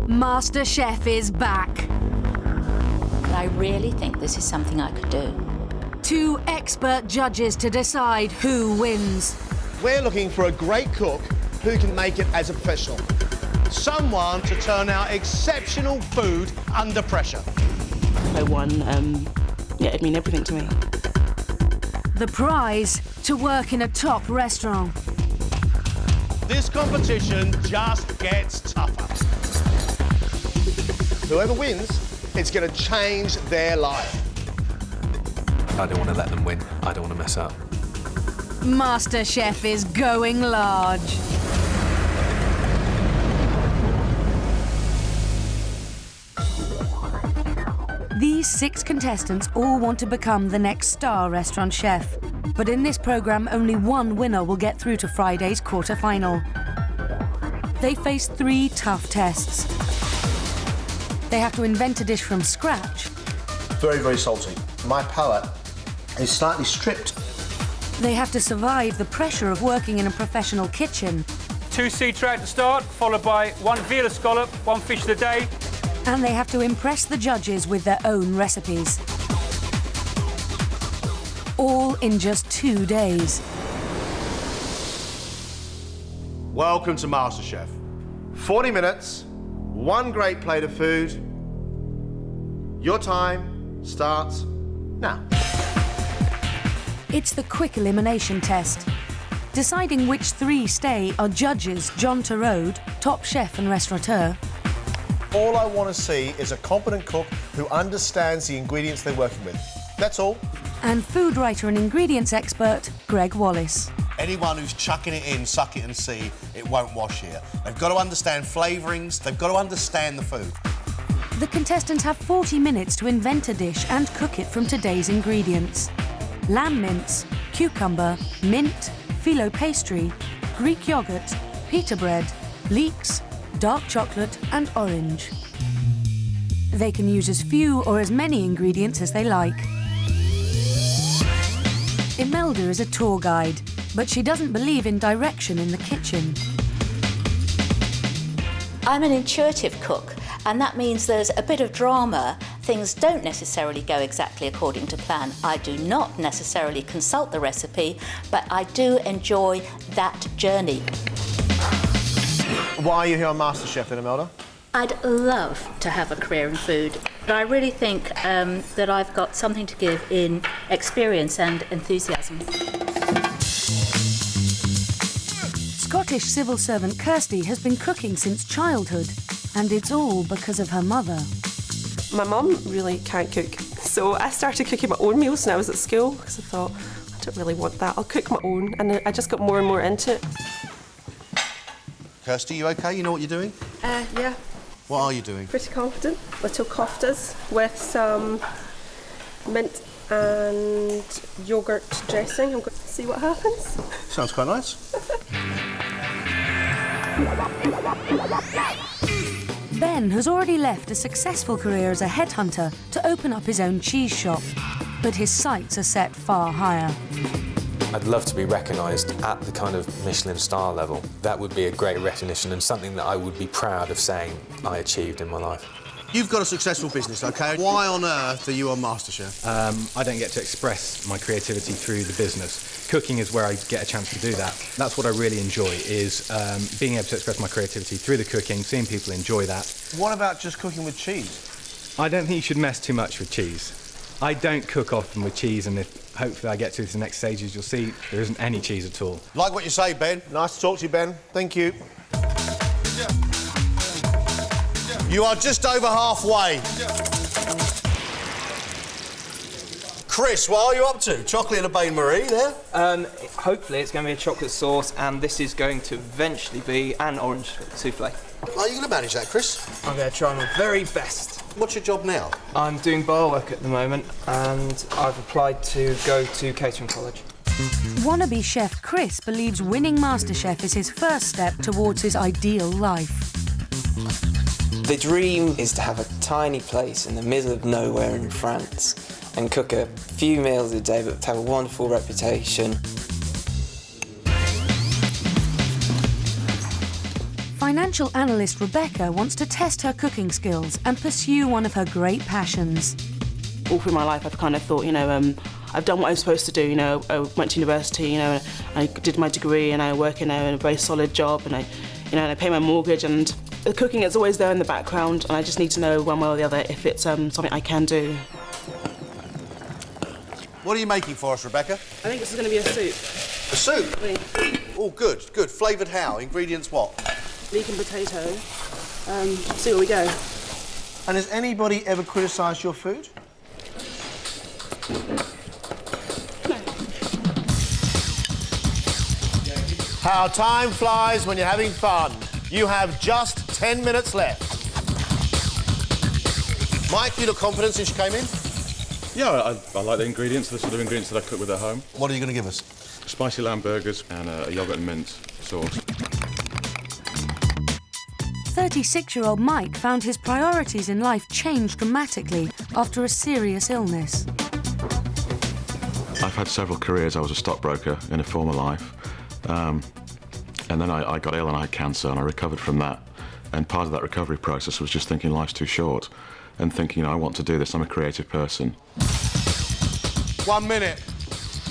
MasterChef is back. I really think this is something I could do. 2 expert judges to decide who wins. We're looking for a great cook who can make it as a professional. Someone to turn out exceptional food under pressure. I won, it meant everything to me. The prize, to work in a top restaurant. This competition just gets tougher. Whoever wins, it's going to change their life. I don't want to let them win. I don't want to mess up. MasterChef is going large. These 6 contestants all want to become the next star restaurant chef. But in this programme, only one winner will get through to Friday's quarter-final. They face 3 tough tests. They have to invent a dish from scratch. Very, very salty. My palate is slightly stripped. They have to survive the pressure of working in a professional kitchen. 2 sea trout to start, followed by 1 veal scallop, 1 fish of the day. And they have to impress the judges with their own recipes. All in just 2 days. Welcome to MasterChef. 40 minutes, 1 great plate of food. Your time starts now. It's the quick elimination test. Deciding which 3 stay are judges John Turode, top chef and restaurateur. All I want to see is a competent cook who understands the ingredients they're working with. That's all. And food writer and ingredients expert Gregg Wallace. Anyone who's chucking it in, suck it and see, it won't wash here. They've got to understand flavourings, they've got to understand the food. The contestants have 40 minutes to invent a dish and cook it from today's ingredients. Lamb mince, cucumber, mint, phyllo pastry, Greek yoghurt, pita bread, leeks, dark chocolate and orange. They can use as few or as many ingredients as they like. Imelda is a tour guide, but she doesn't believe in direction in the kitchen. I'm an intuitive cook, and that means there's a bit of drama. Things don't necessarily go exactly according to plan. I do not necessarily consult the recipe, but I do enjoy that journey. Why are you here on MasterChef then, Imelda? I'd love to have a career in food, but I really think that I've got something to give in experience and enthusiasm. Scottish civil servant Kirsty has been cooking since childhood, and it's all because of her mother. My mum really can't cook, so I started cooking my own meals when I was at school, because I thought, I don't really want that, I'll cook my own, and I just got more and more into it. Kirsty, you OK? You know what you're doing? Yeah. What are you doing? Pretty confident. Little koftas with some mint and yoghurt dressing. I'm going to see what happens. Sounds quite nice. Ben has already left a successful career as a headhunter to open up his own cheese shop, but his sights are set far higher. I'd love to be recognised at the kind of Michelin star level. That would be a great recognition and something that I would be proud of saying I achieved in my life. You've got a successful business, OK? Why on earth are you on MasterChef? I don't get to express my creativity through the business. Cooking is where I get a chance to do that. That's what I really enjoy, is being able to express my creativity through the cooking, seeing people enjoy that. What about just cooking with cheese? I don't think you should mess too much with cheese. I don't cook often with cheese, and if hopefully I get to the next stages, you'll see there isn't any cheese at all. Like what you say, Ben. Nice to talk to you, Ben. Thank you. You are just over halfway. Chris, what are you up to? Chocolate and a bain-marie there? Hopefully it's going to be a chocolate sauce, and this is going to eventually be an orange souffle. Are you going to manage that, Chris? I'm going to try my very best. What's your job now? I'm doing bar work at the moment, and I've applied to go to catering college. Wannabe chef Chris believes winning MasterChef is his first step towards his ideal life. The dream is to have a tiny place in the middle of nowhere in France and cook a few meals a day, but to have a wonderful reputation. Financial analyst Rebecca wants to test her cooking skills and pursue one of her great passions. All through my life I've kind of thought, I've done what I was supposed to do, I went to university, I did my degree and I work in a very solid job and I pay my mortgage, and the cooking is always there in the background, and I just need to know one way or the other if it's something I can do. What are you making for us, Rebecca? I think this is going to be a soup. A soup? Oh, good, good. Flavoured how? Ingredients what? Leek and potato. See where we go. And has anybody ever criticised your food? How time flies when you're having fun. You have just 10 minutes left. Mike, you look confident since you came in? Yeah, I like the ingredients, the sort of ingredients that I cook with at home. What are you going to give us? Spicy lamb burgers and a yoghurt and mint sauce. 36-year-old Mike found his priorities in life changed dramatically after a serious illness. I've had several careers. I was a stockbroker in a former life. And then I got ill and I had cancer and I recovered from that. And part of that recovery process was just thinking life's too short and thinking, I want to do this. I'm a creative person. 1 minute.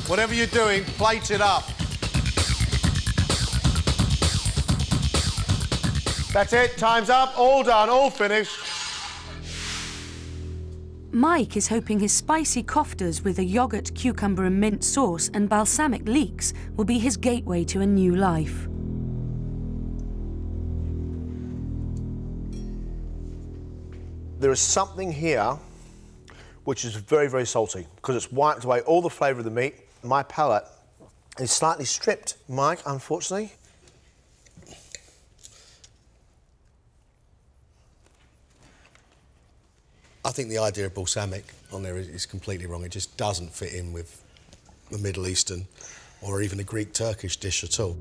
Whatever you're doing, plate it up. That's it, time's up, all done, all finished. Mike is hoping his spicy koftas with a yoghurt, cucumber and mint sauce and balsamic leeks will be his gateway to a new life. There is something here which is very, very salty because it's wiped away all the flavour of the meat. My palate is slightly stripped, Mike, unfortunately. I think the idea of balsamic on there is completely wrong. It just doesn't fit in with a Middle Eastern or even a Greek-Turkish dish at all.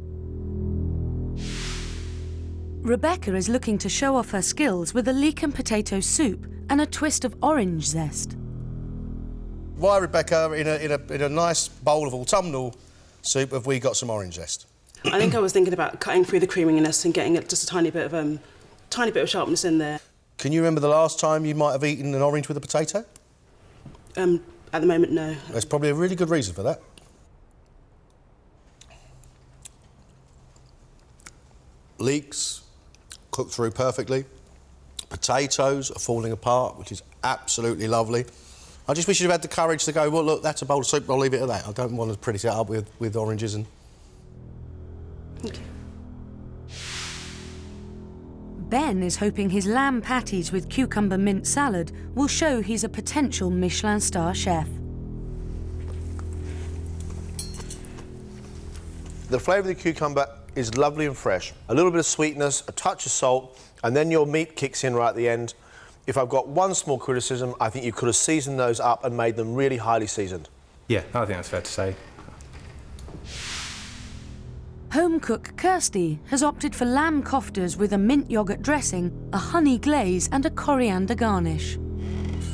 Rebecca is looking to show off her skills with a leek and potato soup and a twist of orange zest. Why, Rebecca, in a nice bowl of autumnal soup, have we got some orange zest? I think I was thinking about cutting through the creaminess and getting just a tiny bit of sharpness in there. Can you remember the last time you might have eaten an orange with a potato? At the moment, no. There's probably a really good reason for that. Leeks cooked through perfectly. Potatoes are falling apart, which is absolutely lovely. I just wish you'd have had the courage to go, well, look, that's a bowl of soup, I'll leave it at that. I don't want to pretty it up with oranges and... Thank you. Ben is hoping his lamb patties with cucumber mint salad will show he's a potential Michelin star chef. The flavour of the cucumber is lovely and fresh. A little bit of sweetness, a touch of salt, and then your meat kicks in right at the end. If I've got one small criticism, I think you could have seasoned those up and made them really highly seasoned. Yeah, I think that's fair to say. Home cook Kirsty has opted for lamb koftas with a mint yoghurt dressing, a honey glaze and a coriander garnish.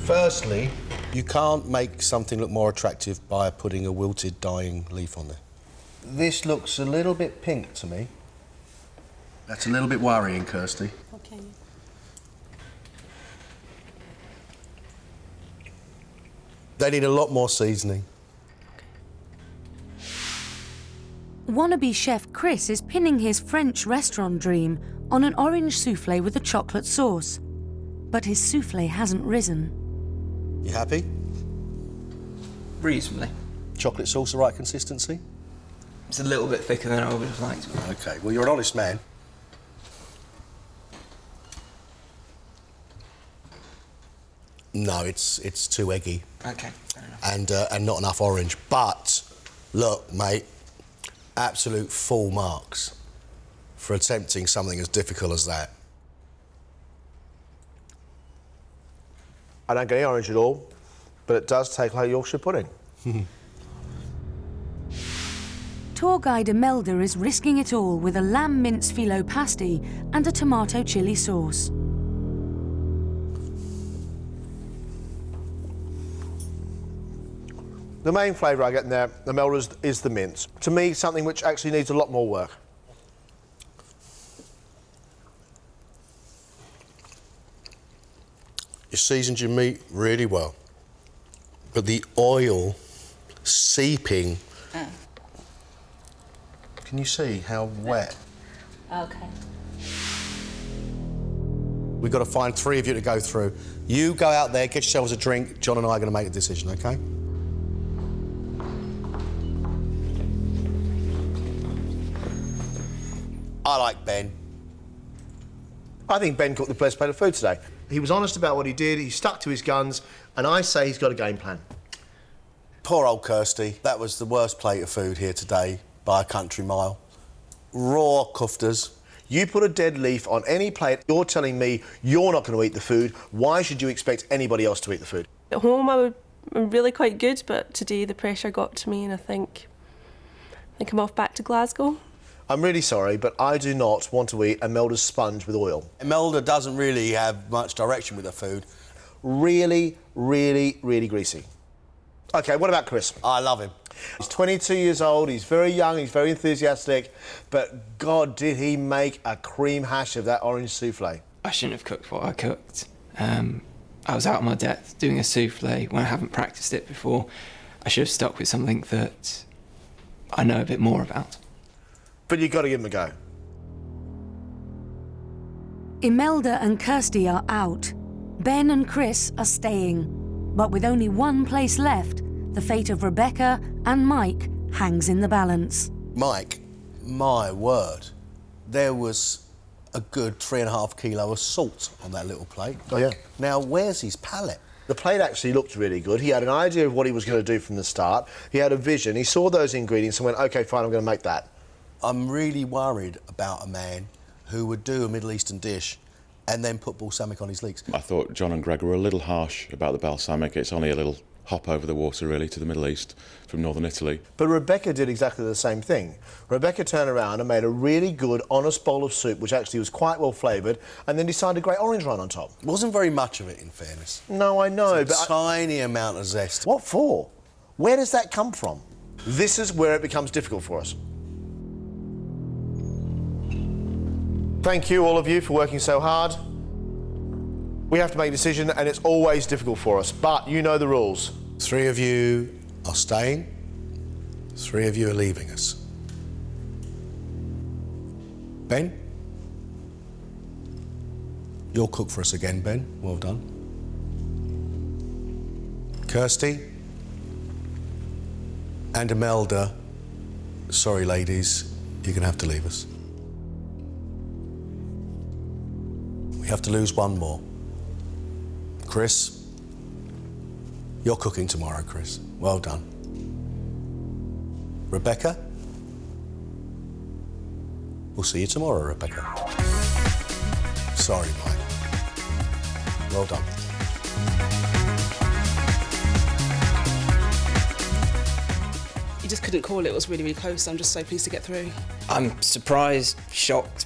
Firstly, you can't make something look more attractive by putting a wilted, dying leaf on there. This looks a little bit pink to me. That's a little bit worrying, Kirsty. Okay. They need a lot more seasoning. Wannabe chef Chris is pinning his French restaurant dream on an orange soufflé with a chocolate sauce. But his soufflé hasn't risen. You happy? Reasonably. Chocolate sauce the right consistency? It's a little bit thicker than I would have liked. OK, well, you're an honest man. No, it's too eggy. OK, fair enough. And not enough orange. But, look, mate, absolute full marks for attempting something as difficult as that. I don't get any orange at all, but it does taste like Yorkshire pudding. Tour guide Imelda is risking it all with a lamb mince phyllo pasty and a tomato chilli sauce. The main flavour I get in there, Imelda, is the mince. To me, something which actually needs a lot more work. You seasoned your meat really well. But the oil seeping... Can you see how wet? Okay. We've got to find 3 of you to go through. You go out there, get yourselves a drink. John and I are going to make a decision, OK? I like Ben. I think Ben cooked the best plate of food today. He was honest about what he did, he stuck to his guns, and I say he's got a game plan. Poor old Kirsty. That was the worst plate of food here today by a country mile. Raw kuftas. You put a dead leaf on any plate, you're telling me you're not going to eat the food. Why should you expect anybody else to eat the food? At home, I'm really quite good, but today the pressure got to me, and I think I'm off back to Glasgow. I'm really sorry, but I do not want to eat Imelda's sponge with oil. Imelda doesn't really have much direction with her food. Really, really, really greasy. OK, what about Chris? I love him. He's 22 years old, he's very young, he's very enthusiastic, but God, did he make a cream hash of that orange souffle. I shouldn't have cooked what I cooked. I was out of my depth doing a souffle when I haven't practiced it before. I should have stuck with something that I know a bit more about. But you've got to give him a go. Imelda and Kirsty are out. Ben and Chris are staying. But with only one place left, the fate of Rebecca and Mike hangs in the balance. Mike, my word, there was a good 3.5 kilo of salt on that little plate. Oh, yeah. Now, where's his palate? The plate actually looked really good. He had an idea of what he was going to do from the start. He had a vision. He saw those ingredients and went, OK, fine, I'm going to make that. I'm really worried about a man who would do a Middle Eastern dish and then put balsamic on his leeks. I thought John and Gregg were a little harsh about the balsamic. It's only a little hop over the water, really, to the Middle East from northern Italy. But Rebecca did exactly the same thing. Rebecca turned around and made a really good, honest bowl of soup, which actually was quite well flavoured, and then decided a great orange rind on top. Wasn't very much of it, in fairness. No, I know, it's a tiny amount of zest. What for? Where does that come from? This is where it becomes difficult for us. Thank you, all of you, for working so hard. We have to make a decision, and it's always difficult for us, but you know the rules. 3 of you are staying, 3 of you are leaving us. Ben? You'll cook for us again, Ben. Well done. Kirsty? And Imelda, sorry, ladies, you're going to have to leave us. We have to lose one more. Chris, you're cooking tomorrow, Chris. Well done. Rebecca? We'll see you tomorrow, Rebecca. Sorry, Mike. Well done. You just couldn't call it. It was really, really close. I'm just so pleased to get through. I'm surprised, shocked,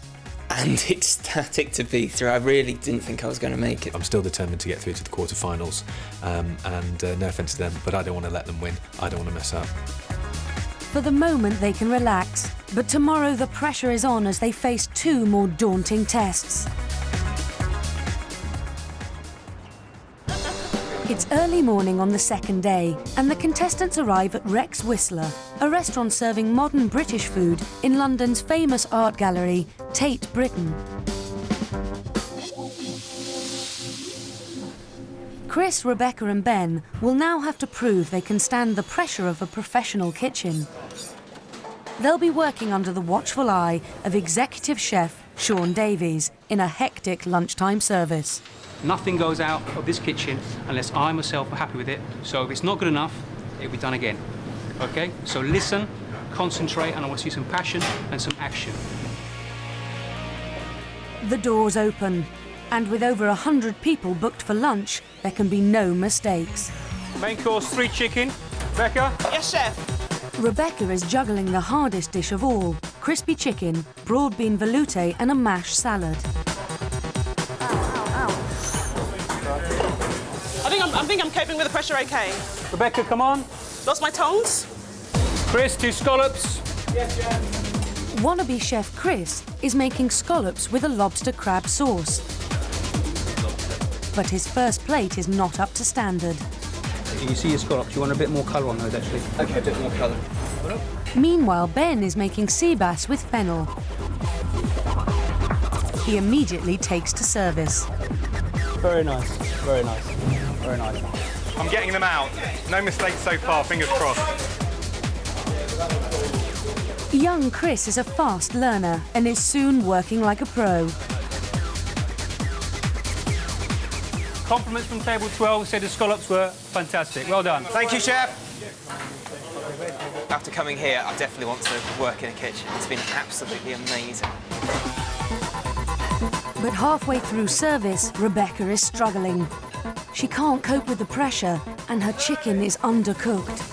and ecstatic to be through. I really didn't think I was going to make it. I'm still determined to get through to the quarterfinals, and no offence to them, but I don't want to let them win. I don't want to mess up. For the moment, they can relax, but tomorrow the pressure is on as they face 2 more daunting tests. It's early morning on the second day, and the contestants arrive at Rex Whistler, a restaurant serving modern British food in London's famous art gallery, Tate Britain. Chris, Rebecca and Ben will now have to prove they can stand the pressure of a professional kitchen. They'll be working under the watchful eye of executive chef Sean Davies in a hectic lunchtime service. Nothing goes out of this kitchen unless I myself are happy with it. So if it's not good enough, it'll be done again. OK? So listen, concentrate, and I want to see some passion and some action. The doors open, and with over 100 people booked for lunch, there can be no mistakes. Main course, 3 chicken. Rebecca? Yes, chef. Rebecca is juggling the hardest dish of all, crispy chicken, broad bean velouté and a mash salad. I think I'm coping with the pressure okay. Rebecca, come on. Lost my tongs? Chris, 2 scallops. Yes, chef. Wannabe chef Chris is making scallops with a lobster crab sauce. but his first plate is not up to standard. You see your scallops, you want a bit more colour on those actually. Okay, a bit more colour. Meanwhile, Ben is making sea bass with fennel. He immediately takes to service. Very nice, very nice, very nice. I'm getting them out. No mistakes so far, fingers crossed. Young Chris is a fast learner and is soon working like a pro. Compliments from table 12 said the scallops were fantastic. Well done. Thank you, chef. After coming here, I definitely want to work in a kitchen. It's been absolutely amazing. But halfway through service, Rebecca is struggling. She can't cope with the pressure and her chicken is undercooked.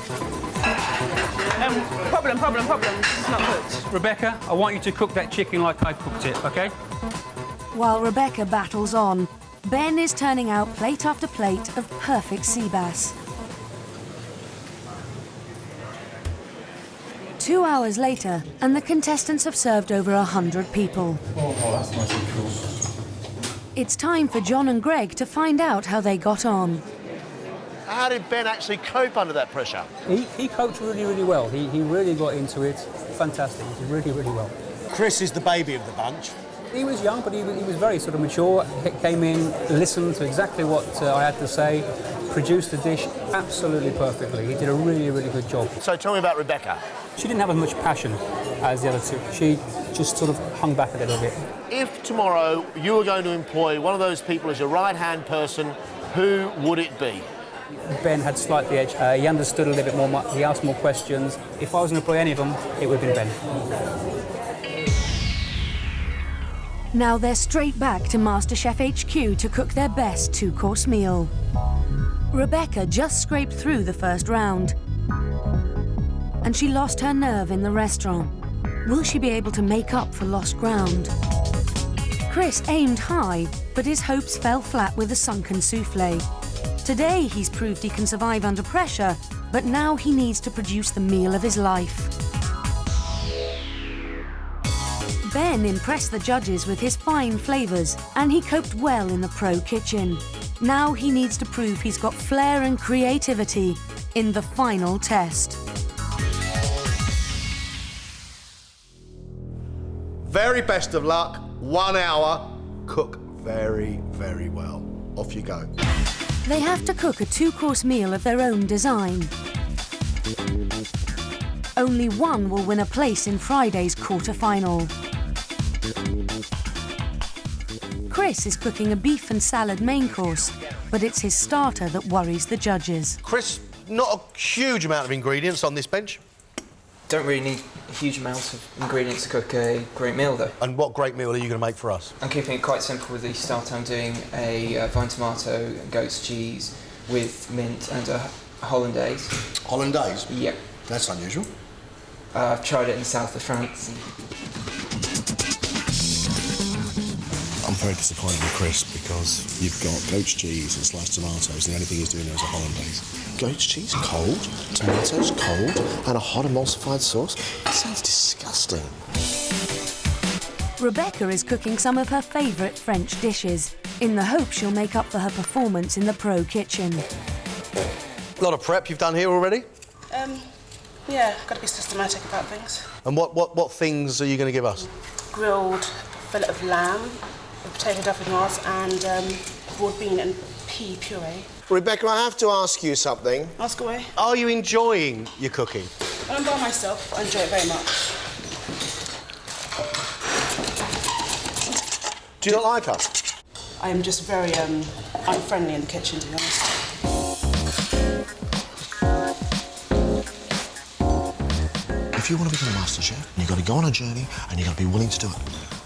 Problem. This is not cooked. Rebecca, I want you to cook that chicken like I cooked it, OK? While Rebecca battles on, Ben is turning out plate after plate of perfect sea bass. 2 hours later, and the contestants have served over 100 people. Oh, that's nice and cool. It's time for John and Gregg to find out how they got on. How did Ben actually cope under that pressure? He coped really, really well. He really got into it. Fantastic. He did really, really well. Chris is the baby of the bunch. He was young, but he was very sort of mature. He came in, listened to exactly what I had to say, produced the dish absolutely perfectly. He did a really, really good job. So tell me about Rebecca. She didn't have as much passion as the other two. She just sort of hung back a little bit. If tomorrow you were going to employ one of those people as your right-hand person, who would it be? Ben had slightly edge. He understood a little bit more. He asked more questions. If I was going to employ any of them, it would have been Ben. Now they're straight back to MasterChef HQ to cook their best two-course meal. Rebecca just scraped through the first round, and she lost her nerve in the restaurant. Will she be able to make up for lost ground? Chris aimed high, but his hopes fell flat with a sunken soufflé. Today he's proved he can survive under pressure, but now he needs to produce the meal of his life. Ben impressed the judges with his fine flavours, and he coped well in the pro kitchen. Now he needs to prove he's got flair and creativity in the final test. Very best of luck. 1 hour. Cook very, very well. Off you go. They have to cook a two-course meal of their own design. Only one will win a place in Friday's quarter-final. Chris is cooking a beef and salad main course, but it's his starter that worries the judges. Chris, not a huge amount of ingredients on this bench. Don't really need a huge amount of ingredients to cook a great meal, though. And what great meal are you going to make for us? I'm keeping it quite simple with the starter. I'm doing a vine tomato and goat's cheese with mint and a hollandaise. Hollandaise? Yep. That's unusual. I've tried it in the south of France. I'm very disappointed with Chris because you've got goat's cheese and sliced tomatoes, and the only thing he's doing there is a hollandaise. Goat's cheese cold, tomatoes cold, and a hot emulsified sauce? That sounds disgusting. Rebecca is cooking some of her favourite French dishes, in the hope she'll make up for her performance in the pro kitchen. A lot of prep you've done here already? Yeah, I've got to be systematic about things. And what things are you going to give us? Grilled fillet of lamb, potato dauphinoise, and broad bean and pea puree. Rebecca, I have to ask you something. Ask away. Are you enjoying your cooking? When I'm by myself, I enjoy it very much. Do you not like her? I am just very unfriendly in the kitchen, to be honest. If you want to become a master chef, you've got to go on a journey and you've got to be willing to do it.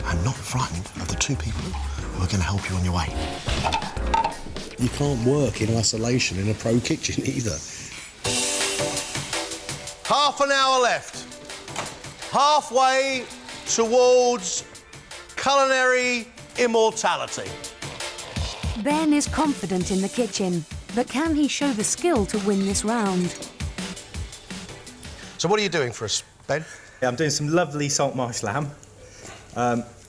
I'm not frightened of the two people who are going to help you on your way. You can't work in isolation in a pro kitchen either. Half an hour left. Halfway towards culinary immortality. Ben is confident in the kitchen, but can he show the skill to win this round? So what are you doing for us, Ben? Yeah, I'm doing some lovely salt marsh lamb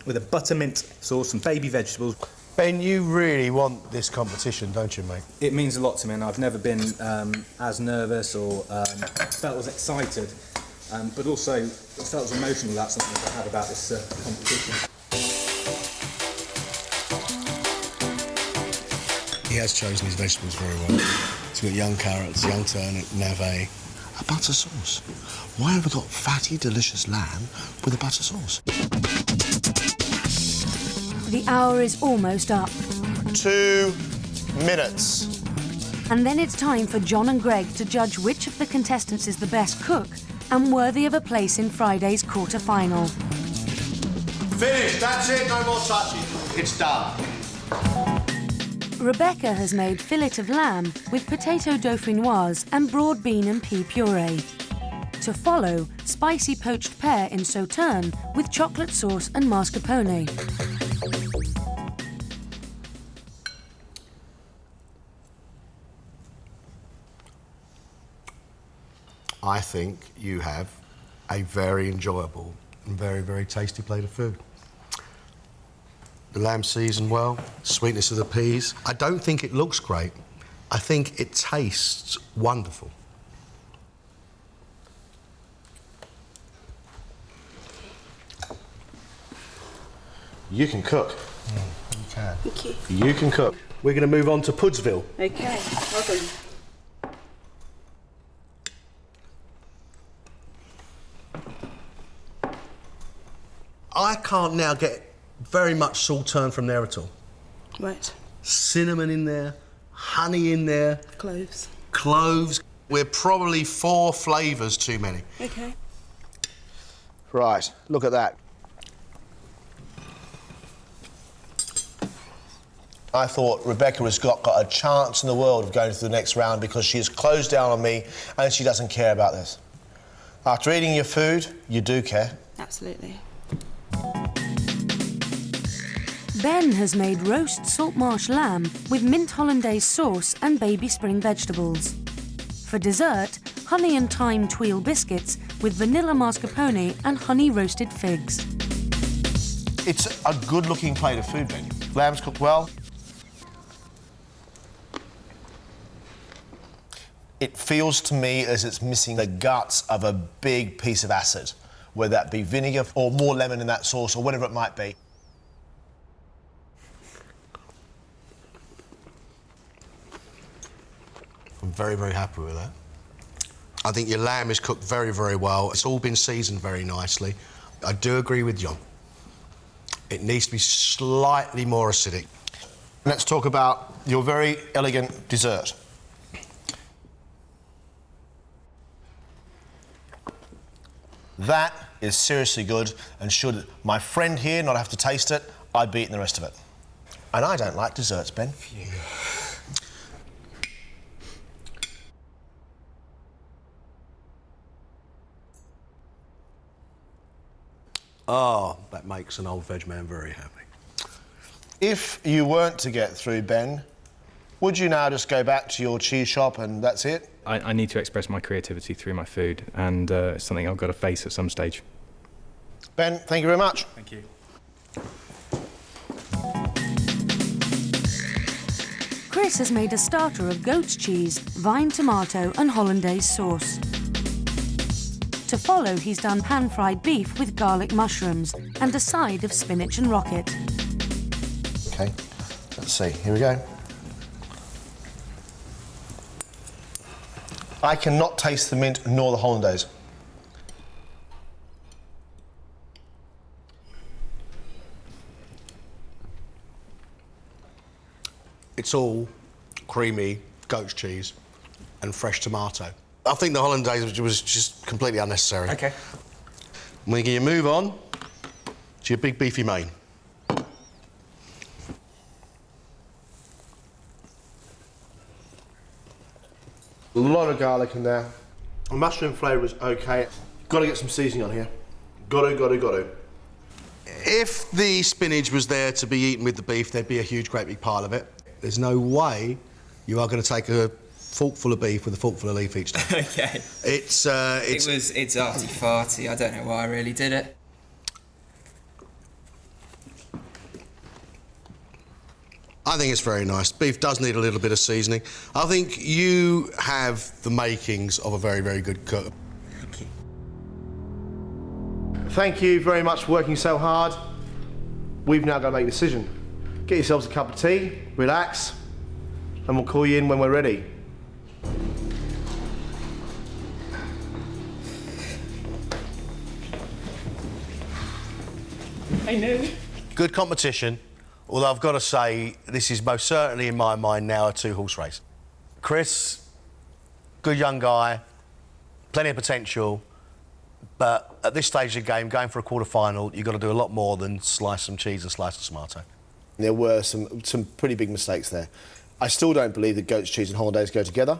with a buttermint sauce and baby vegetables. Ben, you really want this competition, don't you, mate? It means a lot to me, and I've never been as nervous or felt as excited, but also felt as emotional about something as I have about this competition. He has chosen his vegetables very well. He's got young carrots, young turnip, navet. A butter sauce. Why have we got fatty, delicious lamb with a butter sauce? The hour is almost up. 2 minutes. And then it's time for John and Gregg to judge which of the contestants is the best cook and worthy of a place in Friday's quarter-final. Finished, that's it, no more touching. It's done. Rebecca has made fillet of lamb with potato dauphinoise and broad bean and pea puree. To follow, spicy poached pear in sauterne with chocolate sauce and mascarpone. I think you have a very enjoyable and very, very tasty plate of food. The lamb seasoned well, sweetness of the peas. I don't think it looks great. I think it tastes wonderful. You can cook. You can. Thank you. You can cook. We're going to move on to Pudsville. Okay, well done. I can't now get very much sauterne from there at all. Right. Cinnamon in there, honey in there. Cloves. Cloves. We're probably 4 flavours too many. Okay. Right, look at that. I thought Rebecca has got a chance in the world of going to the next round because she has closed down on me and she doesn't care about this. After eating your food, you do care. Absolutely. Ben has made roast salt marsh lamb with mint hollandaise sauce and baby spring vegetables. For dessert, honey and thyme tuile biscuits with vanilla mascarpone and honey roasted figs. It's a good-looking plate of food, Ben. Lamb's cooked well. It feels to me as it's missing the guts of a big piece of acid, whether that be vinegar or more lemon in that sauce or whatever it might be. I'm very, very happy with that. I think your lamb is cooked very, very well. It's all been seasoned very nicely. I do agree with John. It needs to be slightly more acidic. Let's talk about your very elegant dessert. That is seriously good, and should my friend here not have to taste it, I'd be eating the rest of it. And I don't like desserts, Ben. Oh, that makes an old veg man very happy. If you weren't to get through, Ben, would you now just go back to your cheese shop and that's it? I need to express my creativity through my food, and it's something I've got to face at some stage. Ben, thank you very much. Thank you. Chris has made a starter of goat's cheese, vine tomato and hollandaise sauce. To follow, he's done pan-fried beef with garlic mushrooms and a side of spinach and rocket. OK, let's see. Here we go. I cannot taste the mint nor the hollandaise. It's all creamy goat's cheese and fresh tomato. I think the hollandaise was just completely unnecessary. OK. We're going to move on to your big beefy main. A lot of garlic in there. The mushroom flavour is OK. Got to get some seasoning on here. Got to. If the spinach was there to be eaten with the beef, there'd be a huge, great big pile of it. There's no way you are going to take a forkful of beef with a forkful of leaf each time. Okay. It's arty-farty. I don't know why I really did it. I think it's very nice. Beef does need a little bit of seasoning. I think you have the makings of a very, very good cook. Thank you. Thank you very much for working so hard. We've now got to make a decision. Get yourselves a cup of tea, relax, and we'll call you in when we're ready. I know. Good competition, although I've got to say, this is most certainly in my mind now a two-horse race. Chris, good young guy, plenty of potential, but at this stage of the game, going for a quarter-final, you've got to do a lot more than slice some cheese and slice some tomato. There were some pretty big mistakes there. I still don't believe that goat's cheese and hollandaise go together.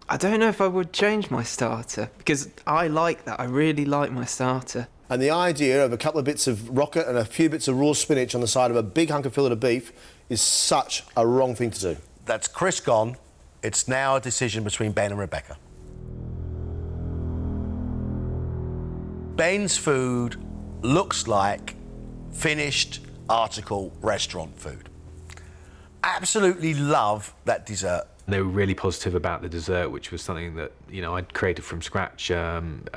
I don't know if I would change my starter, because I like that. I really like my starter. And the idea of a couple of bits of rocket and a few bits of raw spinach on the side of a big hunk of fillet of beef is such a wrong thing to do. That's Chris gone. It's now a decision between Ben and Rebecca. Ben's food looks like finished article restaurant food. Absolutely love that dessert. They were really positive about the dessert, which was something that, you know, I'd created from scratch and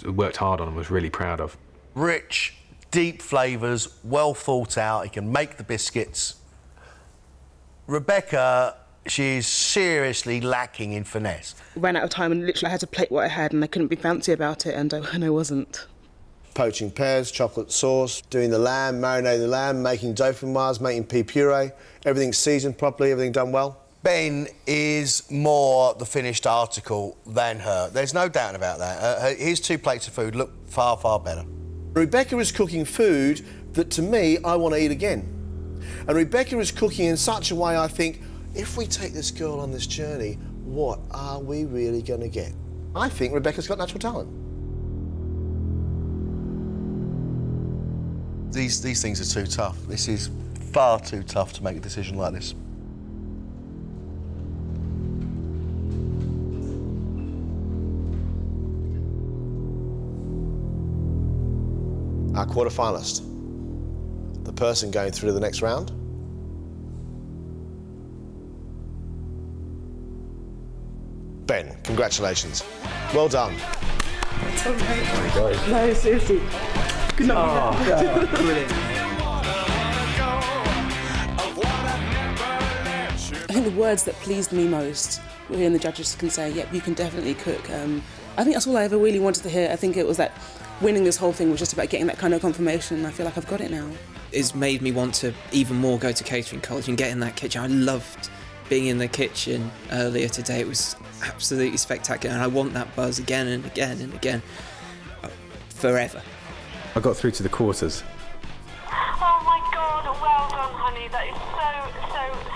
worked hard on and was really proud of. Rich, deep flavours, well thought out. He can make the biscuits. Rebecca, she's seriously lacking in finesse. Ran out of time and literally I had to plate what I had and I couldn't be fancy about it and I wasn't. Poaching pears, chocolate sauce, doing the lamb, marinating the lamb, making dauphinoise, making pea puree, everything seasoned properly, everything done well. Ben is more the finished article than her. There's no doubt about that. His 2 plates of food look far, far better. Rebecca is cooking food that, to me, I want to eat again. And Rebecca is cooking in such a way I think, if we take this girl on this journey, what are we really going to get? I think Rebecca's got natural talent. These things are too tough. This is far too tough to make a decision like this. Our quarter-finalist, the person going through to the next round. Ben, congratulations. Well done. It's all right. No, seriously. Good night. Oh, brilliant. I think the words that pleased me most were when the judges can say, yep, you can definitely cook. I think that's all I ever really wanted to hear. I think it was that winning this whole thing was just about getting that kind of confirmation, and I feel like I've got it now. It's made me want to even more go to catering college and get in that kitchen. I loved being in the kitchen earlier today. It was absolutely spectacular, and I want that buzz again and again and again, forever. I got through to the quarters. Oh my God, well done, honey. That is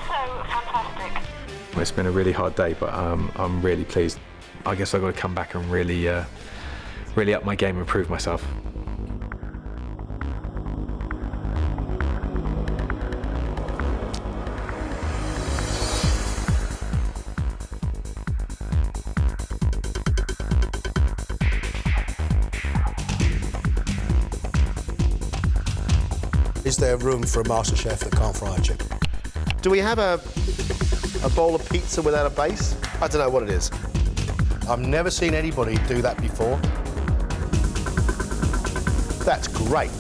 so fantastic. It's been a really hard day, but I'm really pleased. I guess I've got to come back and really up my game and prove myself. Is there room for a MasterChef that can't fry a chicken? Do we have a bowl of pizza without a base? I don't know what it is. I've never seen anybody do that before. That's great.